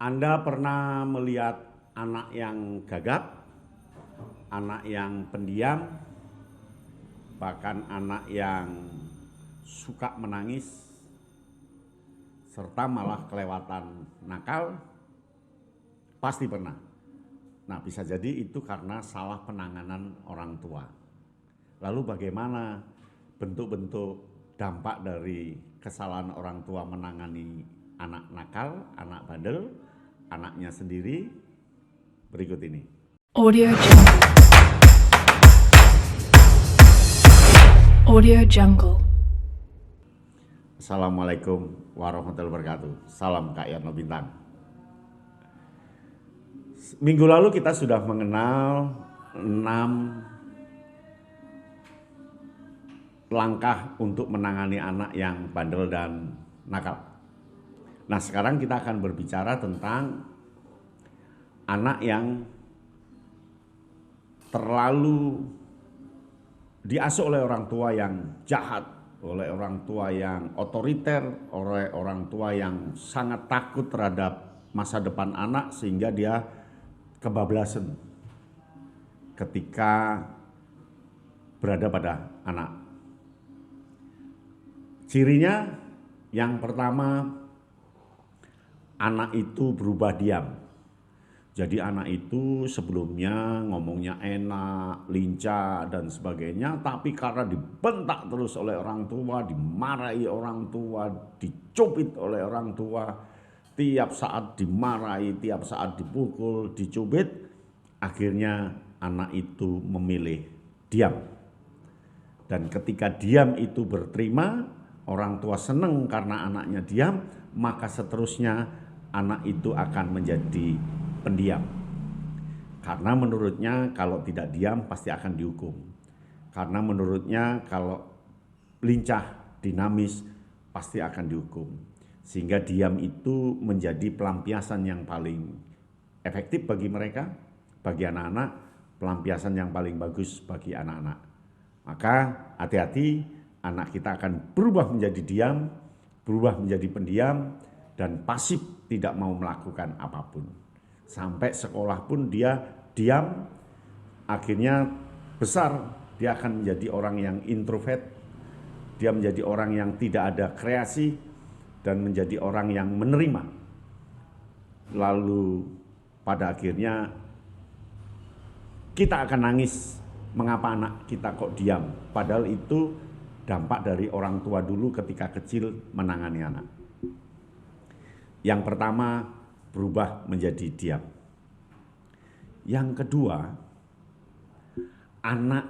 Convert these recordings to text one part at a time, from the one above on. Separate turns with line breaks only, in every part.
Anda pernah melihat anak yang gagap, anak yang pendiam, bahkan anak yang suka menangis, serta malah kelewatan nakal? Pasti pernah. Nah, bisa jadi itu karena salah penanganan orang tua. Lalu bagaimana bentuk-bentuk dampak dari kesalahan orang tua menangani anak nakal, anak bandel, anaknya sendiri? Berikut ini.
Audio Jungle. Audio Jungle.
Assalamualaikum warahmatullahi wabarakatuh. Salam Kak Yono Bintang. Minggu lalu kita sudah mengenal 6 langkah untuk menangani anak yang bandel dan nakal. Nah, sekarang kita akan berbicara tentang anak yang terlalu diasuh oleh orang tua yang jahat, oleh orang tua yang otoriter, oleh orang tua yang sangat takut terhadap masa depan anak sehingga dia kebablasan ketika berada pada anak. Cirinya yang pertama, anak itu berubah diam. Jadi anak itu sebelumnya ngomongnya enak, lincah dan sebagainya, tapi karena dibentak terus oleh orang tua, dimarahi orang tua, dicubit oleh orang tua, tiap saat dimarahi, tiap saat dipukul, dicubit, akhirnya anak itu memilih diam. Dan ketika diam itu berterima, orang tua senang karena anaknya diam, maka seterusnya anak itu akan menjadi pendiam. Karena menurutnya kalau tidak diam pasti akan dihukum. Karena menurutnya kalau lincah, dinamis pasti akan dihukum. Sehingga diam itu menjadi pelampiasan yang paling efektif bagi mereka, bagi anak-anak, pelampiasan yang paling bagus bagi anak-anak. Maka hati-hati, anak kita akan berubah menjadi diam, berubah menjadi pendiam, dan pasif tidak mau melakukan apapun. Sampai sekolah pun dia diam, akhirnya besar dia akan menjadi orang yang introvert, dia menjadi orang yang tidak ada kreasi, dan menjadi orang yang menerima. Lalu pada akhirnya kita akan nangis, mengapa anak kita kok diam, padahal itu dampak dari orang tua dulu ketika kecil menangani anak. Yang pertama, berubah menjadi diam. Yang kedua, anak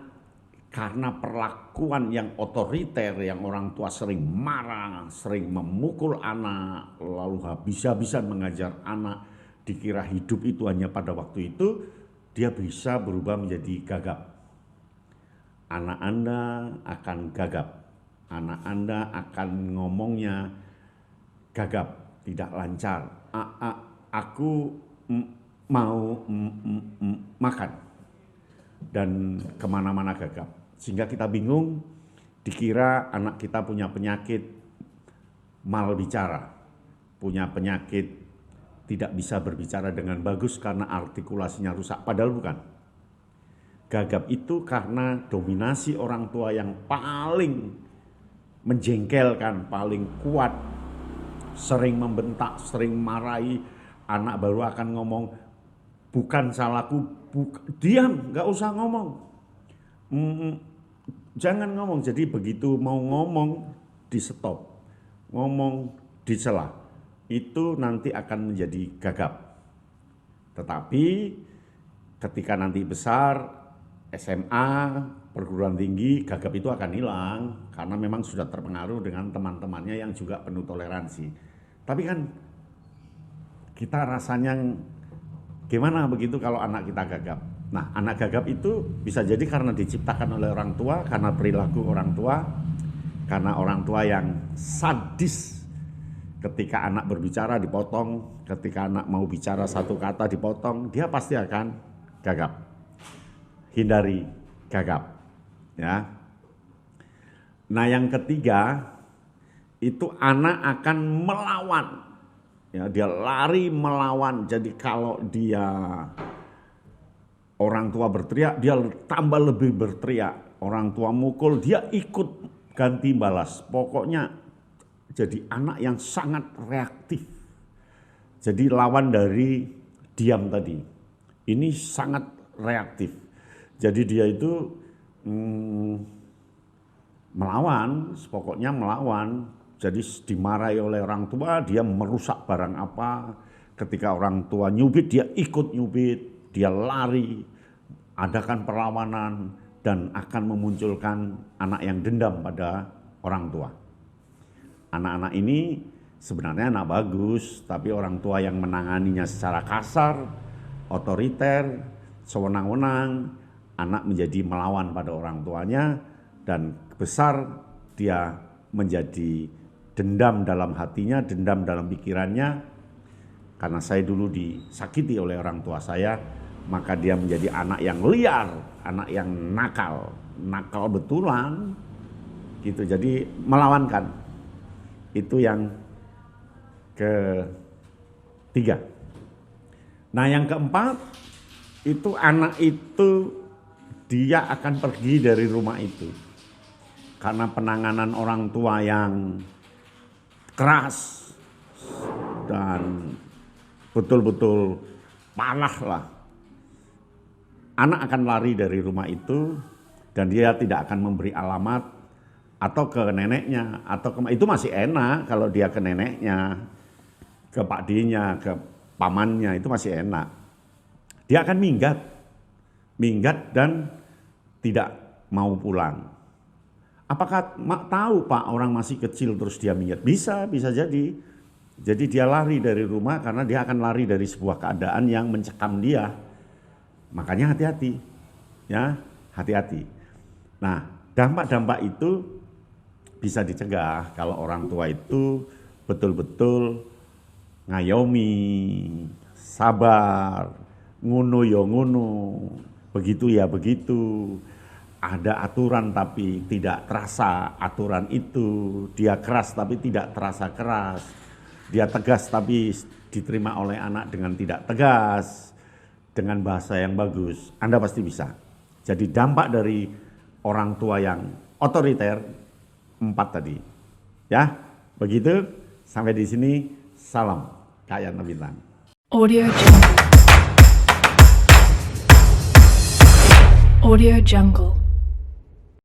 karena perlakuan yang otoriter, yang orang tua sering marah, sering memukul anak, lalu habis-habisan mengajar anak, dikira hidup itu hanya pada waktu itu, dia bisa berubah menjadi gagap. Anak Anda akan gagap, anak Anda akan ngomongnya gagap, tidak lancar. Aku mau makan, dan kemana-mana gagap. Sehingga kita bingung, dikira anak kita punya penyakit mal bicara, punya penyakit tidak bisa berbicara dengan bagus karena artikulasinya rusak, padahal bukan. Gagap itu karena dominasi orang tua yang paling menjengkelkan, paling kuat, sering membentak, sering marahi. Anak baru akan ngomong, bukan salahku, diam, gak usah ngomong. Jangan ngomong. Jadi begitu mau ngomong, di stop, ngomong dicela, itu nanti akan menjadi gagap. Tetapi ketika nanti besar, SMA, perguruan tinggi, gagap itu akan hilang karena memang sudah terpengaruh dengan teman-temannya yang juga penuh toleransi. Tapi kan kita rasanya gimana begitu kalau anak kita gagap. Nah, anak gagap itu bisa jadi karena diciptakan oleh orang tua, karena perilaku orang tua, karena orang tua yang sadis. Ketika anak berbicara dipotong, ketika anak mau bicara satu kata dipotong, dia pasti akan gagap. Hindari gagap, ya. Nah, yang ketiga itu anak akan melawan Ya, dia lari melawan. Jadi kalau dia orang tua berteriak, dia tambah lebih berteriak. Orang tua mukul, dia ikut ganti balas. Pokoknya jadi anak yang sangat reaktif. Jadi lawan dari diam tadi. Ini sangat reaktif. Jadi dia itu melawan, pokoknya melawan. Jadi dimarahi oleh orang tua, dia merusak barang apa. Ketika orang tua nyubit, dia ikut nyubit. Dia lari, adakan perlawanan, dan akan memunculkan anak yang dendam pada orang tua. Anak-anak ini sebenarnya anak bagus, tapi orang tua yang menanganinya secara kasar, otoriter, sewenang-wenang, anak menjadi melawan pada orang tuanya, dan besar dia menjadi dendam dalam hatinya, dendam dalam pikirannya. Karena saya dulu disakiti oleh orang tua saya, maka dia menjadi anak yang liar, anak yang nakal betulan, gitu. Jadi melawankan. Itu yang ketiga. Nah, yang keempat, itu anak itu dia akan pergi dari rumah itu. Karena penanganan orang tua yang keras dan betul-betul panah lah. Anak akan lari dari rumah itu dan dia tidak akan memberi alamat atau ke neneknya, atau itu masih enak kalau dia ke neneknya, ke Pak D-nya, ke pamannya, itu masih enak. Dia akan minggat dan tidak mau pulang. Apakah tahu Pak orang masih kecil terus dia minggat? Bisa jadi. Jadi dia lari dari rumah karena dia akan lari dari sebuah keadaan yang mencekam dia. Makanya hati-hati, ya hati-hati. Nah, dampak-dampak itu bisa dicegah kalau orang tua itu betul-betul ngayomi, sabar, ngono ya ngono, begitu ya begitu. Ada aturan tapi tidak terasa aturan itu. Dia keras tapi tidak terasa keras. Dia tegas tapi diterima oleh anak dengan tidak tegas. Dengan bahasa yang bagus, Anda pasti bisa. Jadi dampak dari orang tua yang otoriter, 4 tadi. Ya, begitu. Sampai di sini, salam Kak Yana Bintang.
Audio Jungle. Audio Jungle.